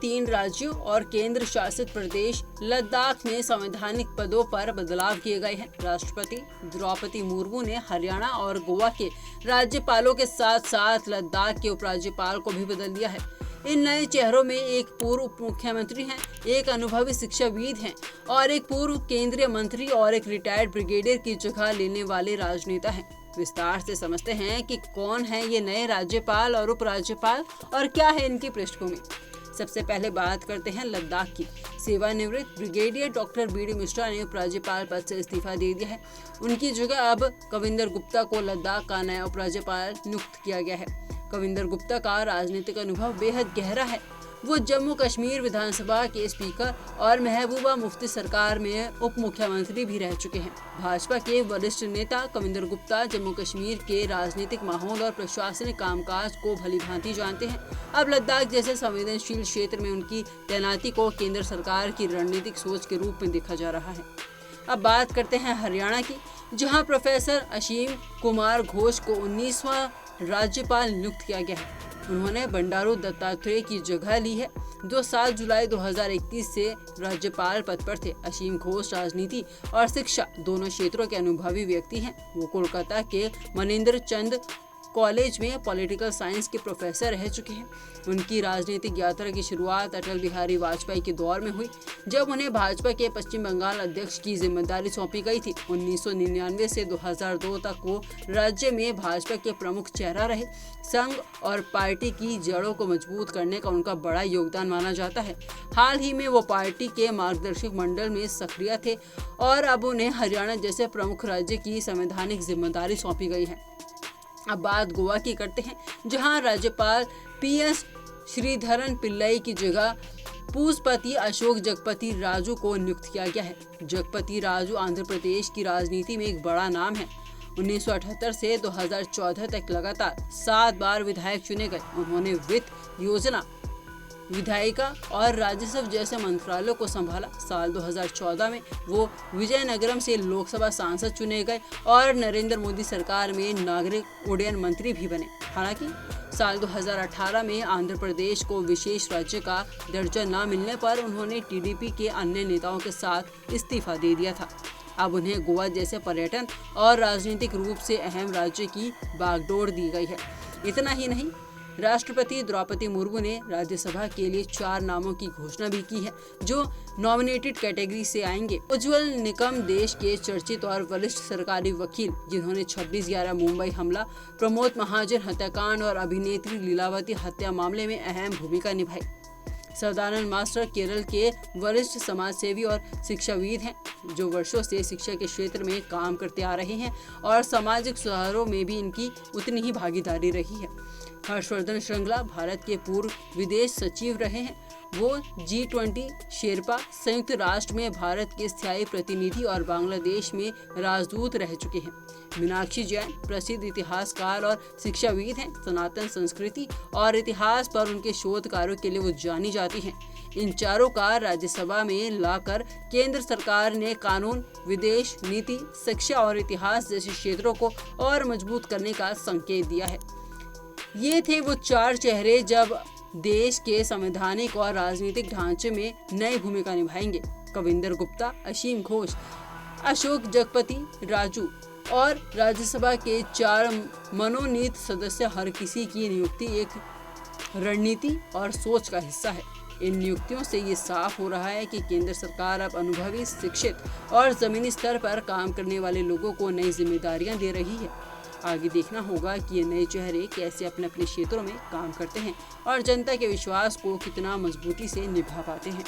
3 राज्यों और केंद्र शासित प्रदेश लद्दाख में संवैधानिक पदों पर बदलाव किए गए हैं। राष्ट्रपति द्रौपदी मुर्मू ने हरियाणा और गोवा के राज्यपालों के साथ साथ लद्दाख के उपराज्यपाल को भी बदल दिया है। इन नए चेहरों में एक पूर्व उप मुख्यमंत्री हैं, एक अनुभवी शिक्षाविद हैं और एक पूर्व केंद्रीय मंत्री और एक रिटायर्ड ब्रिगेडियर की जगह लेने वाले राजनेता हैं। विस्तार से समझते हैं कि कौन है ये नए राज्यपाल और उपराज्यपाल और क्या है इनकी पृष्ठभूमि। सबसे पहले बात करते हैं लद्दाख की। सेवानिवृत्त ब्रिगेडियर डॉक्टर बी.डी. मिश्रा ने उपराज्यपाल पद से इस्तीफा दे दिया है। उनकी जगह अब कविंदर गुप्ता को लद्दाख का नया उपराज्यपाल नियुक्त किया गया है। कविंदर गुप्ता का राजनीतिक अनुभव बेहद गहरा है। वो जम्मू कश्मीर विधानसभा के स्पीकर और महबूबा मुफ्ती सरकार में उप मुख्यमंत्री भी रह चुके हैं। भाजपा के वरिष्ठ नेता कविंदर गुप्ता जम्मू कश्मीर के राजनीतिक माहौल और प्रशासनिक कामकाज को भलीभांति जानते हैं। अब लद्दाख जैसे संवेदनशील क्षेत्र में उनकी तैनाती को केंद्र सरकार की रणनीतिक सोच के रूप में देखा जा रहा है। अब बात करते हैं हरियाणा की, जहां प्रोफेसर असीम कुमार घोष को 19वां राज्यपाल नियुक्त किया गया है। उन्होंने बंडारू दत्तात्रेय की जगह ली है, जो 7 जुलाई 2021 से राज्यपाल पद पर थे। असीम घोष राजनीति और शिक्षा दोनों क्षेत्रों के अनुभवी व्यक्ति हैं। वो कोलकाता के मनिंदर चंद कॉलेज में पॉलिटिकल साइंस के प्रोफेसर रह चुके हैं। उनकी राजनीतिक यात्रा की शुरुआत अटल बिहारी वाजपेयी के दौर में हुई, जब उन्हें भाजपा के पश्चिम बंगाल अध्यक्ष की जिम्मेदारी सौंपी गई थी। 1999 से 2002 तक वो राज्य में भाजपा के प्रमुख चेहरा रहे। संघ और पार्टी की जड़ों को मजबूत करने का उनका बड़ा योगदान माना जाता है। हाल ही में वो पार्टी के मार्गदर्शक मंडल में सक्रिय थे और अब उन्हें हरियाणा जैसे प्रमुख राज्य की संवैधानिक जिम्मेदारी सौंपी गई है। अब बात गोवा की करते हैं, जहां राज्यपाल पी.एस. श्रीधरन पिल्लई की जगह पूजपति अशोक जगपति राजू को नियुक्त किया गया है। जगपति राजू आंध्र प्रदेश की राजनीति में एक बड़ा नाम है। 1978 से 2014 तक लगातार 7 बार विधायक चुने गए। उन्होंने वित्त, योजना, विधायिका और राजस्व जैसे मंत्रालयों को संभाला। साल 2014 में वो विजयनगरम से लोकसभा सांसद चुने गए और नरेंद्र मोदी सरकार में नागरिक उड्डयन मंत्री भी बने। हालांकि साल 2018 में आंध्र प्रदेश को विशेष राज्य का दर्जा न मिलने पर उन्होंने टीडीपी के अन्य नेताओं के साथ इस्तीफा दे दिया था। अब उन्हें गोवा जैसे पर्यटन और राजनीतिक रूप से अहम राज्य की बागडोर दी गई है। इतना ही नहीं, राष्ट्रपति द्रौपदी मुर्मू ने राज्यसभा के लिए 4 नामों की घोषणा भी की है, जो नॉमिनेटेड कैटेगरी से आएंगे। उज्जवल निकम देश के चर्चित और वरिष्ठ सरकारी वकील, जिन्होंने 26/11 मुंबई हमला, प्रमोद महाजन हत्याकांड और अभिनेत्री लीलावती हत्या मामले में अहम भूमिका निभाई। सदानंद मास्टर केरल के वरिष्ठ समाजसेवी और शिक्षाविद हैं, जो वर्षों से शिक्षा के क्षेत्र में काम करते आ रहे हैं और सामाजिक सुधारों में भी इनकी उतनी ही भागीदारी रही है। हर्षवर्धन श्रृंगला भारत के पूर्व विदेश सचिव रहे हैं। वो G20 शेरपा, संयुक्त राष्ट्र में भारत के स्थायी प्रतिनिधि और बांग्लादेश में राजदूत रह चुके हैं। मीनाक्षी जैन प्रसिद्ध इतिहासकार और शिक्षाविद हैं। सनातन संस्कृति और इतिहास पर उनके शोध कार्यों के लिए वो जानी जाती हैं। इन चारों का राज्यसभा में लाकर केंद्र सरकार ने कानून, विदेश नीति, शिक्षा और इतिहास जैसे क्षेत्रों को और मजबूत करने का संकेत दिया है। ये थे वो 4 चेहरे जब देश के संवैधानिक और राजनीतिक ढांचे में नई भूमिका निभाएंगे। कविंदर गुप्ता, असीम घोष, अशोक जगपति राजू और राज्यसभा के 4 मनोनीत सदस्य, हर किसी की नियुक्ति एक रणनीति और सोच का हिस्सा है। इन नियुक्तियों से ये साफ हो रहा है कि केंद्र सरकार अब अनुभवी, शिक्षित और जमीनी स्तर पर काम करने वाले लोगों को नई जिम्मेदारियां दे रही है। आगे देखना होगा कि ये नए चेहरे कैसे अपने अपने क्षेत्रों में काम करते हैं और जनता के विश्वास को कितना मजबूती से निभा पाते हैं।